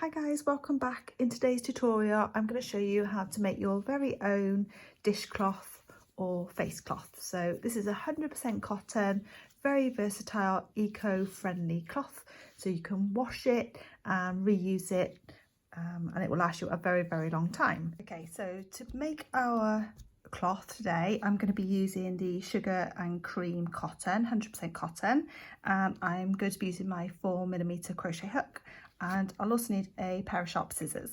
Hi guys, welcome back. In today's tutorial I'm going to show you how to make your very own dishcloth or face cloth. So this is 100% cotton, very versatile, eco-friendly cloth, so you can wash it and reuse it and it will last you a very long time. Okay, so to make our cloth today I'm going to be using the sugar and cream cotton, 100% cotton, and I'm going to be using my 4mm crochet hook, and I'll also need a pair of sharp scissors.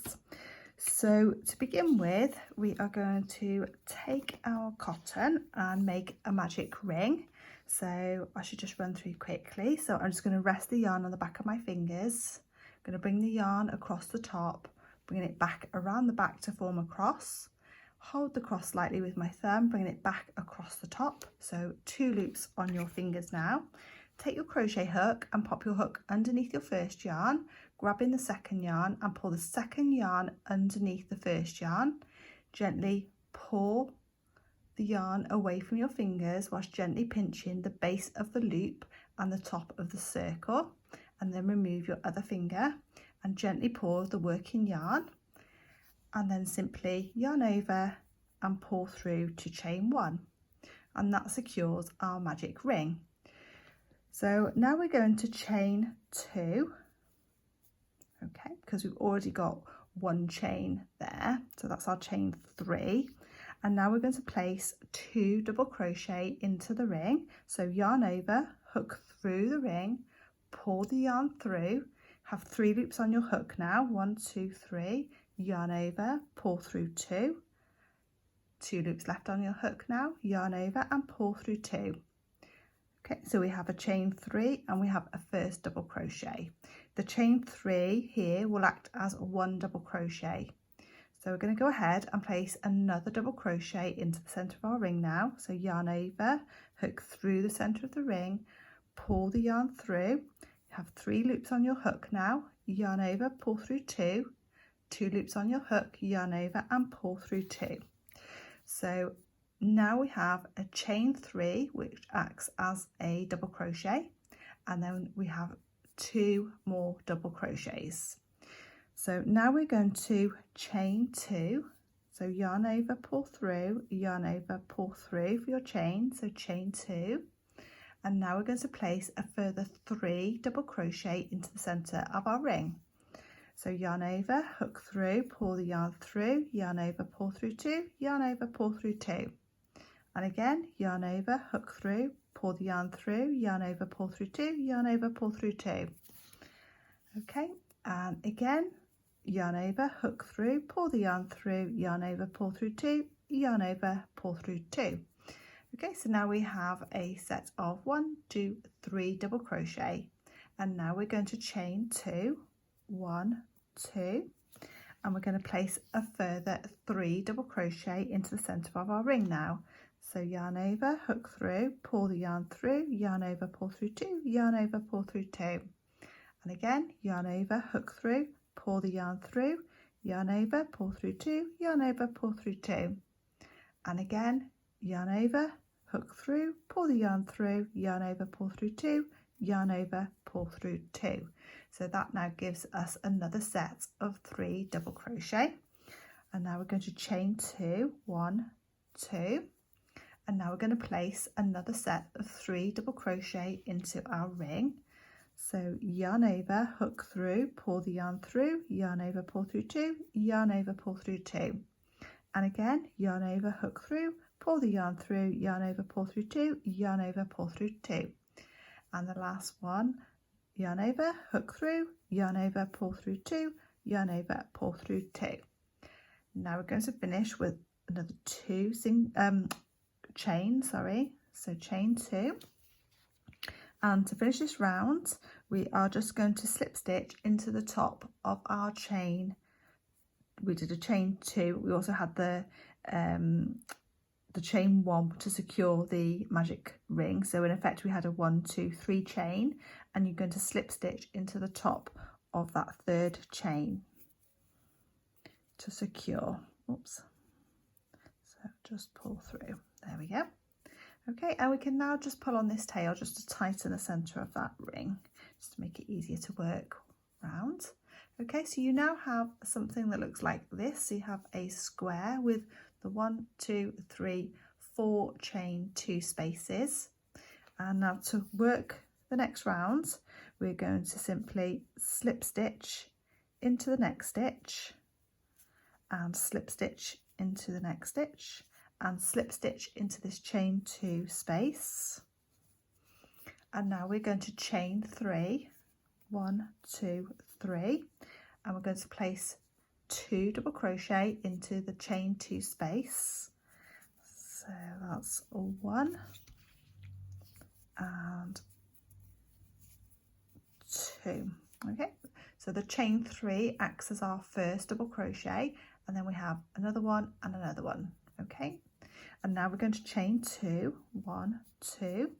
So to begin with, we are going to take our cotton and make a magic ring. So I should just run through quickly. So I'm just going to rest the yarn on the back of my fingers. I'm going to bring the yarn across the top, bringing it back around the back to form a cross. Hold the cross slightly with my thumb, bringing it back across the top. So 2 loops on your fingers now. Take your crochet hook and pop your hook underneath your first yarn, grabbing the second yarn and pull the second yarn underneath the first yarn. Gently pull the yarn away from your fingers whilst gently pinching the base of the loop and the top of the circle, and then remove your other finger and gently pull the working yarn, and then simply yarn over and pull through to chain 1, and that secures our magic ring. So now we're going to chain 2, okay, because we've already got 1 chain there, so that's our chain 3. And now we're going to place 2 double crochet into the ring. So yarn over, hook through the ring, pull the yarn through, have 3 loops on your hook now, 1, 2, 3, yarn over, pull through 2, 2 loops left on your hook now, yarn over and pull through 2. Okay, so we have a chain 3 and we have a first double crochet. The chain 3 here will act as 1 double crochet. So we're going to go ahead and place another double crochet into the centre of our ring now. So yarn over, hook through the centre of the ring, pull the yarn through, have 3 loops on your hook now, yarn over, pull through 2, 2 loops on your hook, yarn over and pull through 2. So now we have a chain 3 which acts as a double crochet, and then we have 2 more double crochets. So now we're going to chain 2, so yarn over, pull through, yarn over, pull through for your chain, so chain 2, and now we're going to place a further 3 double crochet into the centre of our ring. So yarn over, hook through, pull the yarn through, yarn over, pull through 2, yarn over, pull through 2. And again, yarn over, hook through, pull the yarn through, yarn over, pull through 2, yarn over, pull through 2. Okay, and again, yarn over, hook through, pull the yarn through, yarn over, pull through 2, yarn over, pull through 2. Okay, so now we have a set of 1, 2, 3 double crochet, and now we're going to chain 2, 1, 2, and we're going to place a further 3 double crochet into the centre of our ring now. So yarn over, hook through, pull the yarn through, yarn over, pull through 2, yarn over, pull through 2. And again, yarn over, hook through, pull the yarn through, yarn over, pull through 2, yarn over, pull through 2. And again, yarn over, hook through, pull the yarn through, yarn over, pull through 2, yarn over, pull through 2. So that now gives us another set of 3 double crochet. And now we're going to chain 2, 1, 2. And now we're going to place another set of 3 double crochet into our ring. So yarn over, hook through, pull the yarn through, yarn over, pull through 2, yarn over, pull through 2. And again, yarn over, hook through, pull the yarn through, yarn over, pull through 2, yarn over, pull through 2. And the last one, yarn over, hook through, yarn over, pull through 2, yarn over, pull through 2. Now we're going to finish with another 2 chain, so chain 2, and to finish this round we are just going to slip stitch into the top of our chain. We did a chain 2, we also had the chain 1 to secure the magic ring, so in effect we had a 1, 2, 3 chain, and you're going to slip stitch into the top of that 3rd chain to secure. Oops, so just pull through. There we go. Okay, and we can now just pull on this tail just to tighten the centre of that ring, just to make it easier to work round. Okay, so you now have something that looks like this. So you have a square with the 1, 2, 3, 4 chain 2 spaces. And now to work the next round, we're going to simply slip stitch into the next stitch and slip stitch into the next stitch and slip stitch into this chain 2 space. And now we're going to chain 3, 1, 2, 3, and we're going to place 2 double crochet into the chain 2 space. So that's 1 and 2. Okay, so the chain 3 acts as our first double crochet, and then we have another one and another one. Okay, and now we're going to chain 2, 1, 2,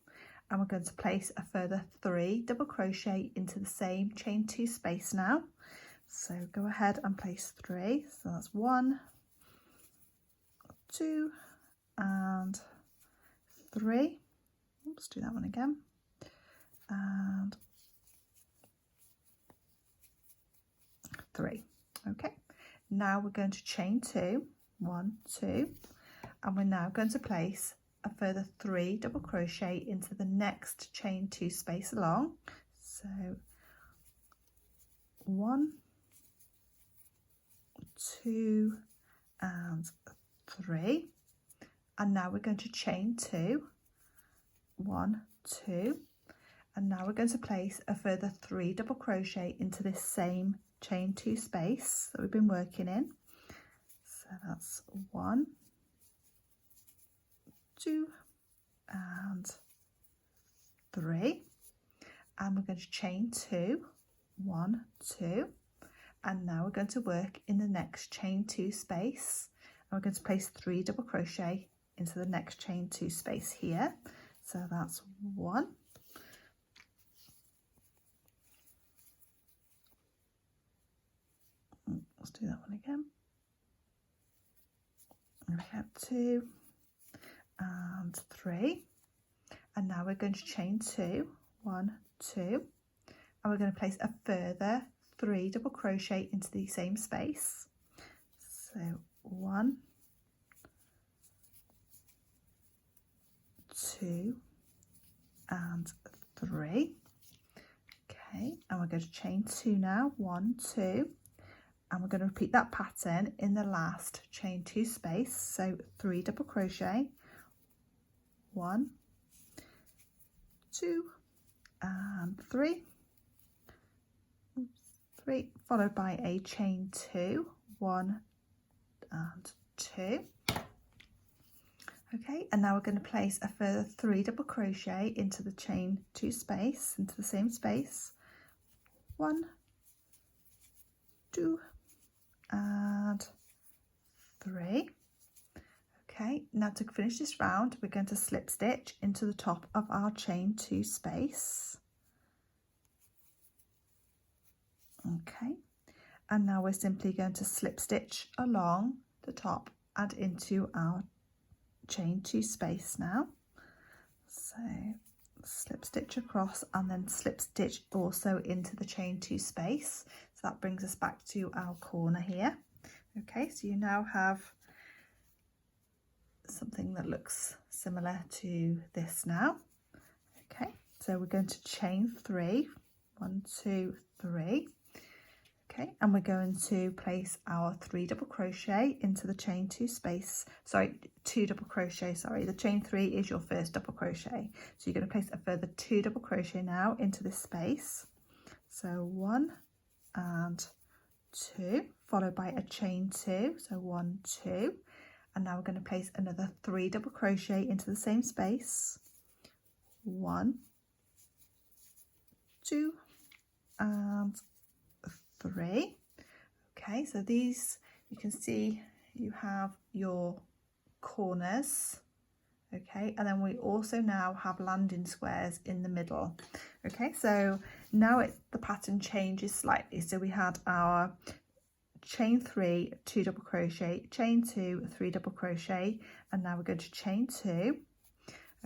and we're going to place a further 3 double crochet into the same chain 2 space now. So go ahead and place 3. So that's 1, 2 and 3. Let's do that one again. And 3. Okay, now we're going to chain 2, 1, 2, and we're now going to place a further 3 double crochet into the next chain 2 space along. So 1, 2 and 3, and now we're going to chain 2, 1, 2, and now we're going to place a further 3 double crochet into this same chain 2 space that we've been working in. So that's 1, 2 and 3, and we're going to chain 2, 1, 2, and now we're going to work in the next chain 2 space, and we're going to place 3 double crochet into the next chain 2 space here. So that's 1, let's do that one again. And we have 2 and 3, and now we're going to chain 2, 1, 2, and we're going to place a further 3 double crochet into the same space. So 1, 2 and 3. Okay, and we're going to chain 2 now, 1, 2, and we're going to repeat that pattern in the last chain 2 space. So 3 double crochet, 1, 2 and 3, 3, followed by a chain 2, 1 and 2. Okay, and now we're going to place a further 3 double crochet into the chain 2 space, into the same space, 1, 2 and 3. Okay, now to finish this round, we're going to slip stitch into the top of our chain 2 space. Okay, and now we're simply going to slip stitch along the top and into our chain 2 space now. So slip stitch across and then slip stitch also into the chain 2 space. So that brings us back to our corner here. Okay, so you now have something that looks similar to this now. Okay, so we're going to chain 3, 1, 2, 3. Okay, and we're going to place our 3 double crochet into the chain 2 space, sorry, 2 double crochet, sorry, the chain 3 is your first double crochet. So you're going to place a further 2 double crochet now into this space. So 1 and 2, followed by a chain 2, so 1, 2, and now we're going to place another 3 double crochet into the same space, 1, 2 and 3. Okay, so these, you can see you have your corners. Okay, and then we also now have landing squares in the middle. Okay, so now the pattern changes slightly. So we had our chain 3, 2 double crochet, chain 2, 3 double crochet, and now we're going to chain 2.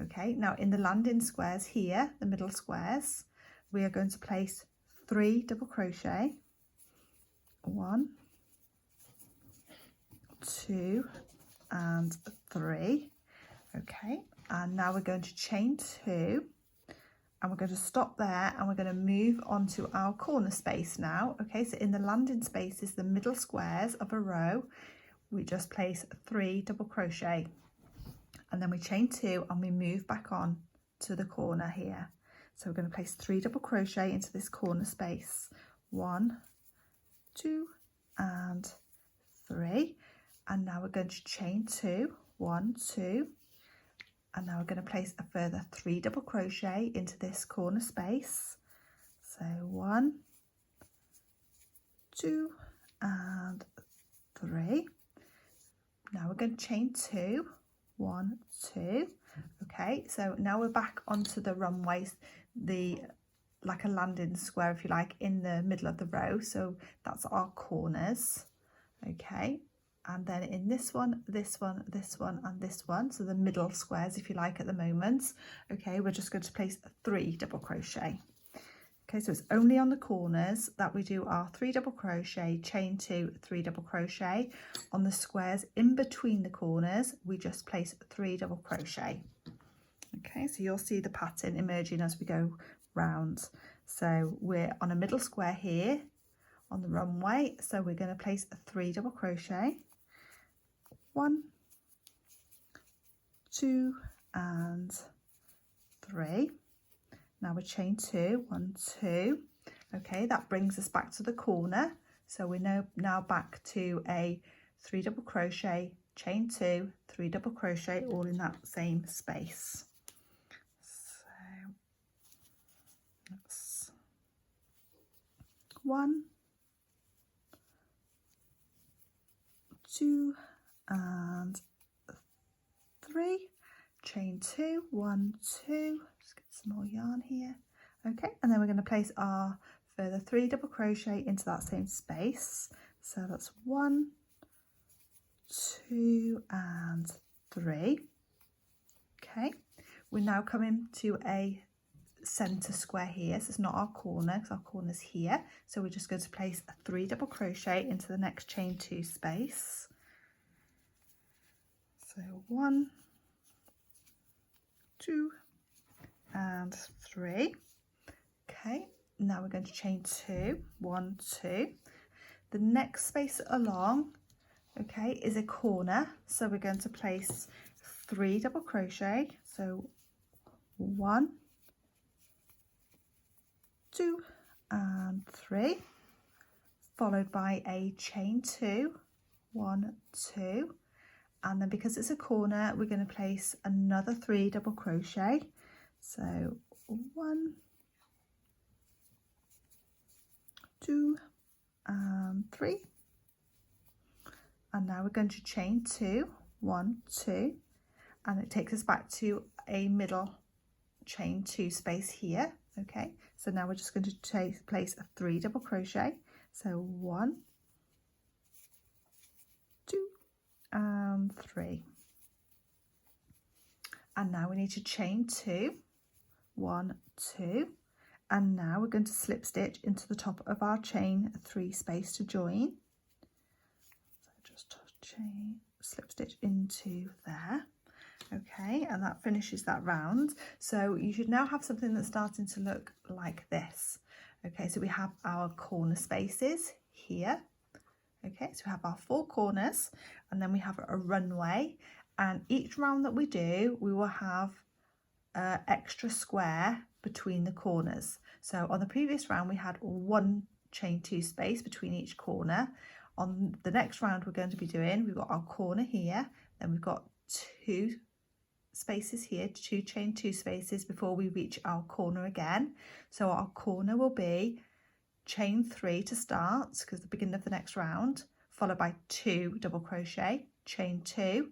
Okay, now in the landing squares here, the middle squares, we are going to place 3 double crochet, 1, 2 and 3. Okay, and now we're going to chain 2 and we're going to stop there, and we're going to move on to our corner space now. Okay, so in the landing spaces, the middle squares of a row, we just place 3 double crochet, and then we chain 2 and we move back on to the corner here. So we're going to place 3 double crochet into this corner space, 1, 2 and 3, and now we're going to chain 2, 1, 2, and now we're going to place a further 3 double crochet into this corner space. So 1, 2 and 3. Now we're going to chain 2, 1, 2. Okay, so now we're back onto the runway, like a landing square, if you like, in the middle of the row. So that's our corners. Okay, and then in this one, this one, this one and this one, so the middle squares, if you like, at the moment. Okay, we're just going to place 3 double crochet. Okay, so it's only on the corners that we do our 3 double crochet, chain 2, 3 double crochet. On the squares in between the corners, we just place 3 double crochet. Okay, so you'll see the pattern emerging as we go round. So we're on a middle square here on the runway, so we're going to place a 3 double crochet, 1, 2 and 3. Now we chain 2, 1, 2. Okay, that brings us back to the corner. So we're now back to a 3 double crochet, chain 2, 3 double crochet, all in that same space. So that's 1, 2 and 3, chain 2, 1, 2, just get some more yarn here. Okay, and then we're going to place our further 3 double crochet into that same space. So that's 1, 2 and 3. Okay, we're now coming to a center square here, so it's not our corner because our corner's here. So we're just going to place a 3 double crochet into the next chain 2 space. So 1, 2 and 3. Okay, now we're going to chain 2, 1, 2. The next space along, okay, is a corner, so we're going to place 3 double crochet. So 1, 2 and 3, followed by a chain 2, 1, 2, and then because it's a corner, we're going to place another 3 double crochet. So 1, 2 and 3, and now we're going to chain 2, 1, 2, and it takes us back to a middle chain 2 space here. Okay, so now we're just going to place a 3 double crochet. So 1, 2 and 3, and now we need to chain 2, 1, 2, and now we're going to slip stitch into the top of our chain 3 space to join. So just slip stitch into there. Okay, and that finishes that round. So you should now have something that's starting to look like this. Okay, so we have our corner spaces here. Okay, so we have our 4 corners, and then we have a runway, and each round that we do, we will have an extra square between the corners. So on the previous round, we had 1 chain 2 space between each corner. On the next round we're going to be doing, we've got our corner here, then we've got 2 spaces here, 2 chain 2 spaces before we reach our corner again. So our corner will be chain 3 to start, because the beginning of the next round, followed by 2 double crochet, chain 2,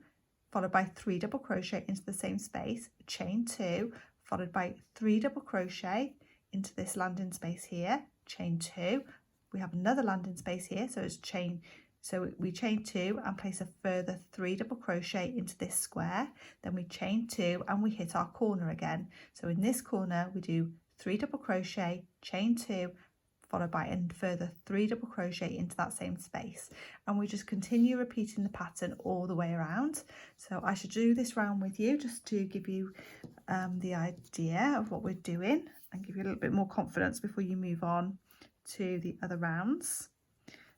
followed by 3 double crochet into the same space, chain 2, followed by 3 double crochet into this landing space here, chain 2. We have another landing space here, so it's chain, so we chain 2 and place a further 3 double crochet into this square, then we chain 2 and we hit our corner again. So in this corner we do 3 double crochet, chain 2, followed by a further 3 double crochet into that same space, and we just continue repeating the pattern all the way around. So I should do this round with you just to give you the idea of what we're doing and give you a little bit more confidence before you move on to the other rounds.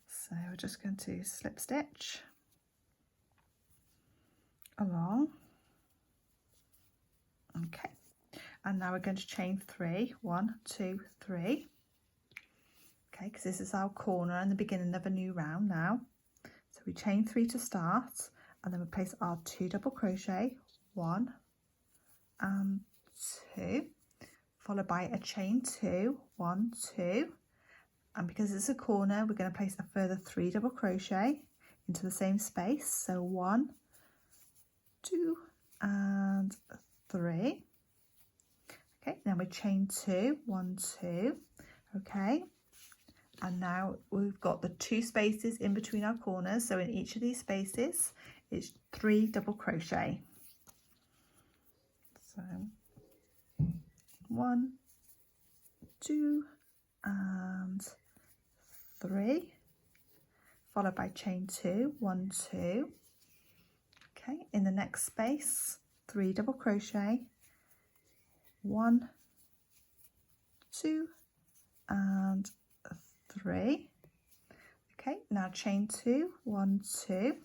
So we're just going to slip stitch along. Okay, and now we're going to chain 3, 1, 2, 3. Okay, because this is our corner and the beginning of a new round now. So we chain 3 to start, and then we place our 2 double crochet, 1 and 2, followed by a chain 2, 1, 2, and because it's a corner, we're going to place a further 3 double crochet into the same space. So 1, 2 and 3. Okay, now we chain 2, 1, 2. Okay, and now we've got the 2 spaces in between our corners, so in each of these spaces it's 3 double crochet. So 1, 2 and 3, followed by chain 2, 1, 2. Okay, in the next space 3 double crochet, 1, 2 and 3. Okay, now chain 2, 1, 2.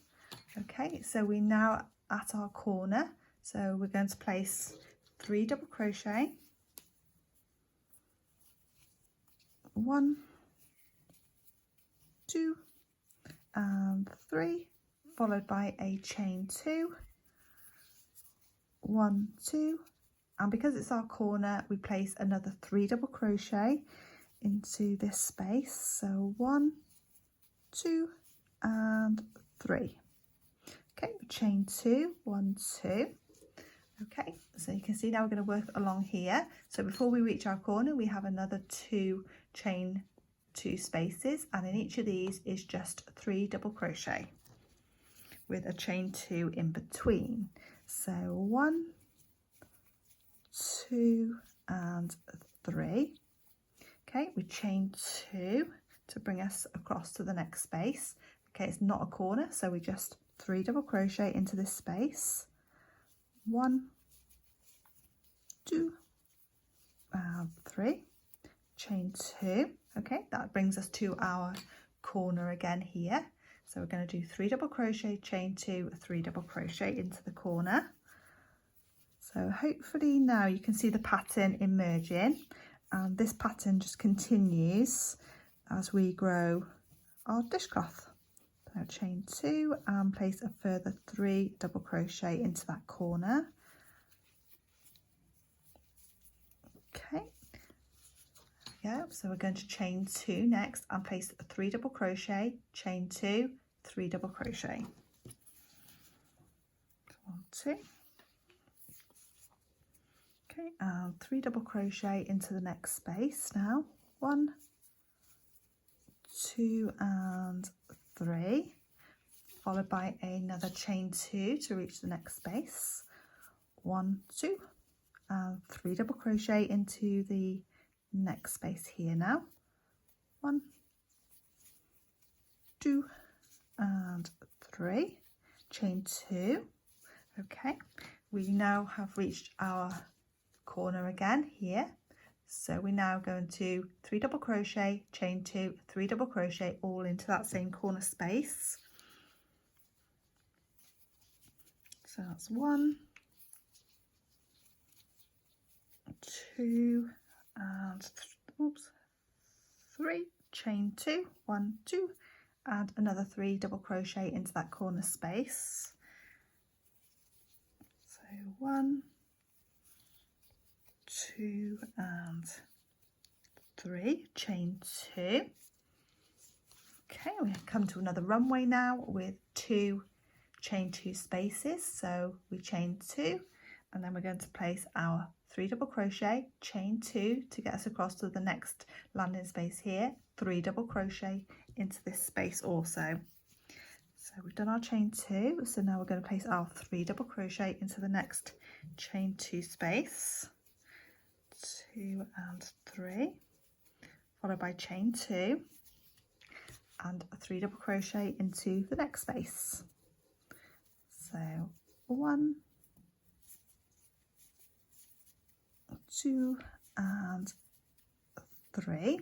Okay, so we're now at our corner, so we're going to place 3 double crochet, 1, 2 and 3, followed by a chain 2, 1, 2, and because it's our corner we place another 3 double crochet into this space. So 1, 2 and 3. Okay, chain 2, 1, 2. Okay, so you can see now we're going to work along here. So before we reach our corner we have another 2 chain 2 spaces, and in each of these is just 3 double crochet with a chain 2 in between. So 1, 2 and 3. Okay, we chain 2 to bring us across to the next space. Okay, it's not a corner, so we just 3 double crochet into this space. 1, 2 and 3, chain 2. Okay, that brings us to our corner again here. So we're going to do 3 double crochet, chain 2, 3 double crochet into the corner. So hopefully now you can see the pattern emerging, and this pattern just continues as we grow our dishcloth. So chain 2 and place a further 3 double crochet into that corner. Okay, yeah, so we're going to chain 2 next and place a 3 double crochet, chain 2, 3 double crochet. 1, 2. Okay, and 3 double crochet into the next space now. 1, 2 and 3, followed by another chain 2 to reach the next space. 1, 2 and 3 double crochet into the next space here now. 1, 2 and 3, chain 2. Okay, we now have reached our corner again here, so we're now going to 3 double crochet, chain 2, 3 double crochet all into that same corner space. So that's 1, 2 and 3, chain 2, 1, 2 and another 3 double crochet into that corner space. So 1, 2 and 3, chain 2. Okay, we come to another runway now with 2 chain 2 spaces. So we chain 2 and then we're going to place our 3 double crochet, chain 2 to get us across to the next landing space here, 3 double crochet into this space also. So we've done our chain 2, so now we're going to place our 3 double crochet into the next chain 2 space, 2 and 3, followed by chain 2 and 3 double crochet into the next space. So 1, 2 and 3,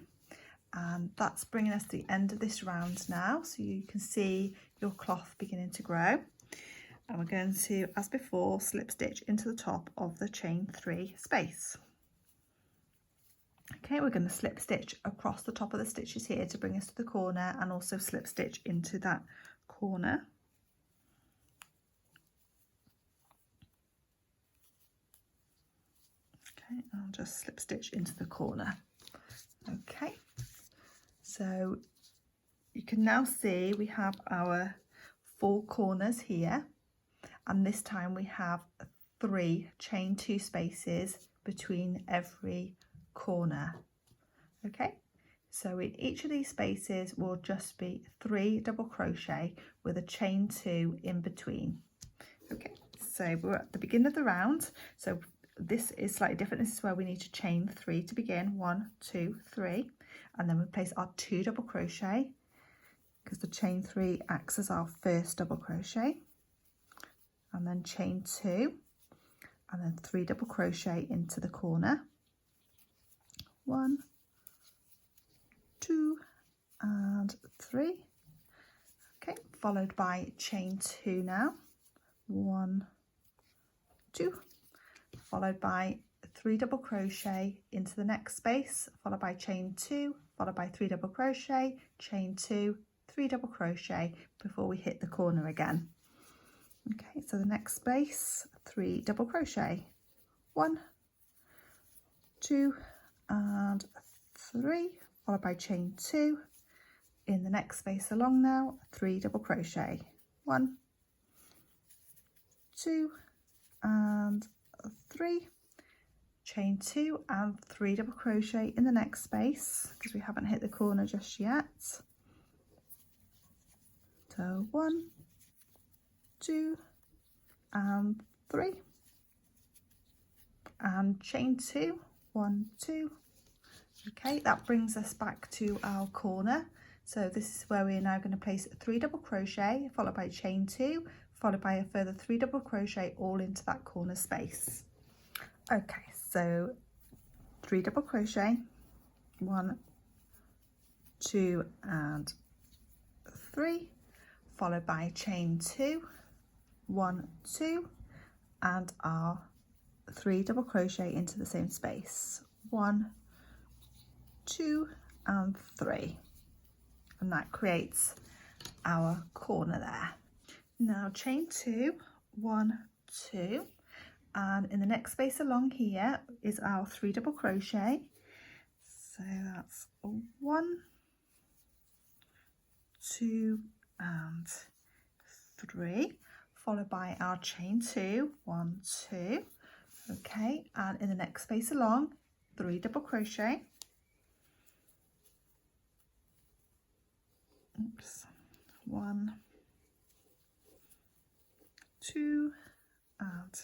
and that's bringing us to the end of this round now, so you can see your cloth beginning to grow. And we're going to, as before, slip stitch into the top of the chain 3 space. Okay, we're going to slip stitch across the top of the stitches here to bring us to the corner, and also slip stitch into that corner. Okay, I'll just slip stitch into the corner. Okay, so you can now see we have our 4 corners here, and this time we have 3 chain 2 spaces between every corner. Okay, so in each of these spaces will just be 3 double crochet with a chain 2 in between. Okay, so we're at the beginning of the round, so this is slightly different. This is where we need to chain 3 to begin. 1, 2, 3, and then we place our 2 double crochet, because the chain 3 acts as our first double crochet, and then chain 2 and then 3 double crochet into the corner. 1, 2 and 3. Okay, followed by chain 2 now. 1, 2, followed by 3 double crochet into the next space, followed by chain 2, followed by 3 double crochet, chain 2, 3 double crochet before we hit the corner again. Okay, so the next space, 3 double crochet, 1, 2 and 3, followed by chain 2 in the next space along now, 3 double crochet, 1, 2 and 3, chain 2 and 3 double crochet in the next space, because we haven't hit the corner just yet. So 1, 2 and 3, and chain 2, 1, 2. Okay, that brings us back to our corner. So this is where we are now going to place 3 double crochet followed by chain 2, followed by a further 3 double crochet all into that corner space. Okay, so 3 double crochet, 1, 2 and 3, followed by chain 2, 1, 2, and our 3 double crochet into the same space, 1, 2 and 3, and that creates our corner there. Now chain 2, 1, 2, and in the next space along here is our 3 double crochet, so that's 1, 2 and 3, followed by our chain 2, 1, 2. Okay, and in the next space along, 3 double crochet, 1, 2 and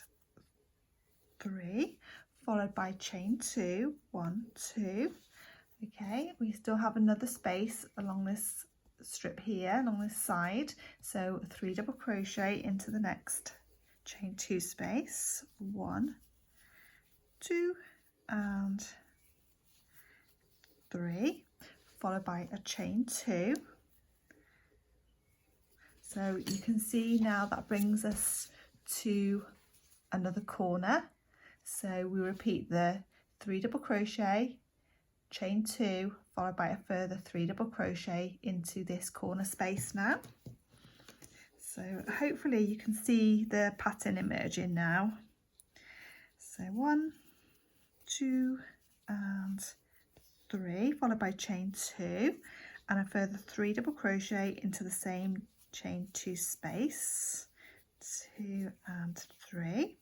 3, followed by chain 2, 1, 2. Okay, we still have another space along this strip here, along this side, so 3 double crochet into the next chain 2 space, 1, 2 and 3, followed by a chain 2. So you can see now that brings us to another corner. So we repeat the 3 double crochet, chain 2, followed by a further 3 double crochet into this corner space now. So hopefully you can see the pattern emerging now. So 1, 2 and 3, followed by chain 2 and a further 3 double crochet into the same chain 2 space, 2 and 3.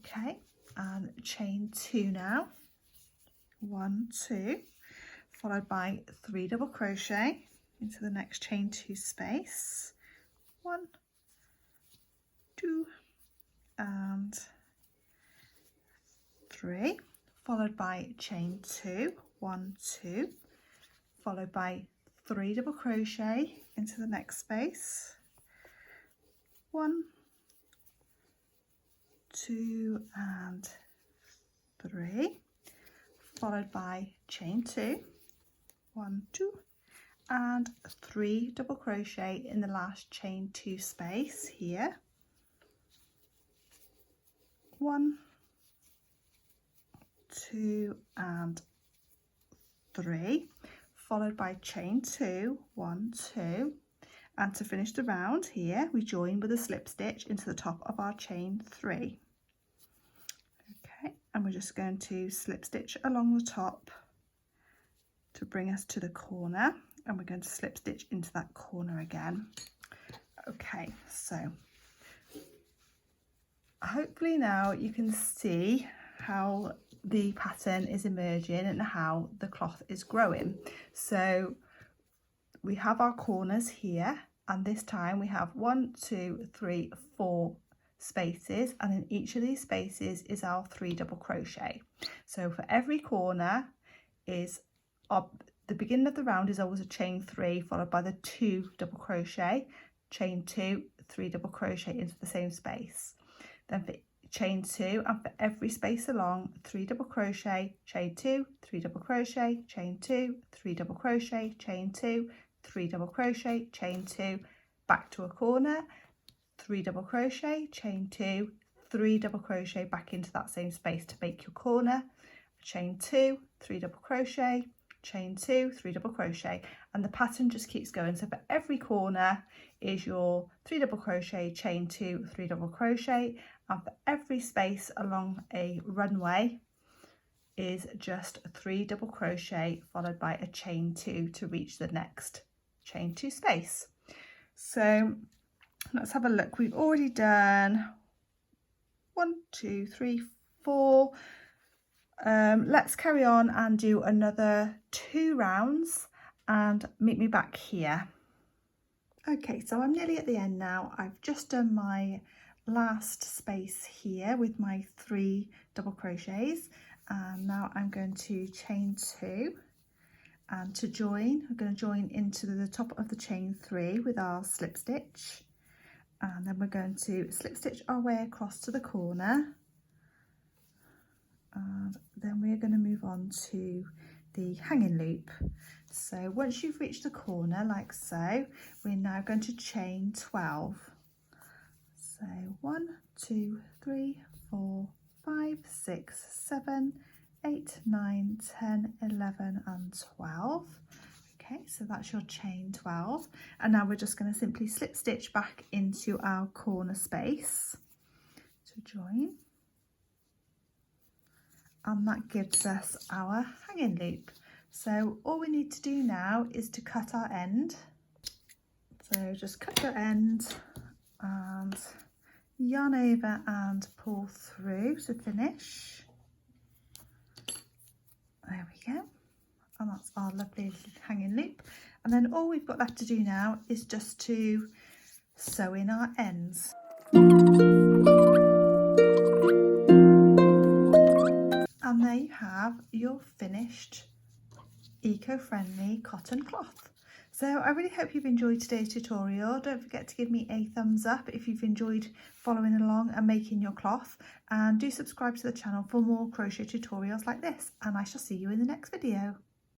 Okay, and chain 2 now, 1, 2, followed by 3 double crochet into the next chain 2 space, 1, 2 and 3, followed by chain 2, 1, 2, followed by 3 double crochet into the next space, 1, 2 and 3, followed by chain 2, 1, 2 and 3 double crochet in the last chain 2 space here, 1, 2 and 3, followed by chain 2, 1, 2, and to finish the round here we join with a slip stitch into the top of our chain 3. Okay, and we're just going to slip stitch along the top to bring us to the corner, and we're going to slip stitch into that corner again. Okay, so hopefully now you can see how the pattern is emerging and how the cloth is growing. So we have our corners here, and this time we have 1, 2, 3, 4 spaces, and in each of these spaces is our 3 double crochet. So for every corner is the beginning of the round is always a chain 3 followed by the 2 double crochet, chain 2, 3 double crochet into the same space. Then for chain 2, and for every space along, 3 double crochet, chain 2, 3 double crochet, chain 2, 3 double crochet, chain 2, 3 double crochet, chain 2, back to a corner, 3 double crochet, chain 2, 3 double crochet back into that same space to make your corner, chain 2, 3 double crochet, chain 2, 3 double crochet, and the pattern just keeps going. So for every corner is your 3 double crochet, chain 2, 3 double crochet, and for every space along a runway is just 3 double crochet followed by a chain 2 to reach the next chain 2 space. So let's have a look. We've already done 1, 2, 3, 4. Let's carry on and do another 2 rounds and meet me back here. Okay, so I'm nearly at the end now. I've just done my last space here with my 3 double crochets, and now I'm going to chain 2, and to join I'm going to join into the top of the chain 3 with our slip stitch, and then we're going to slip stitch our way across to the corner, and then we're going to move on to the hanging loop. So once you've reached the corner like so, we're now going to chain 12. So 1, 2, 3, 4, 5, 6, 7, 8, 9, 10, 11 and 12. Okay, so that's your chain 12, and now we're just going to simply slip stitch back into our corner space to join, and that gives us our hanging loop. So all we need to do now is to cut our end. So just cut your end and yarn over and pull through to finish. There we go, and that's our lovely hanging loop. And then all we've got left to do now is just to sew in our ends. And there you have your finished eco-friendly cotton cloth. So I really hope you've enjoyed today's tutorial. Don't forget to give me a thumbs up if you've enjoyed following along and making your cloth, and do subscribe to the channel for more crochet tutorials like this, and I shall see you in the next video.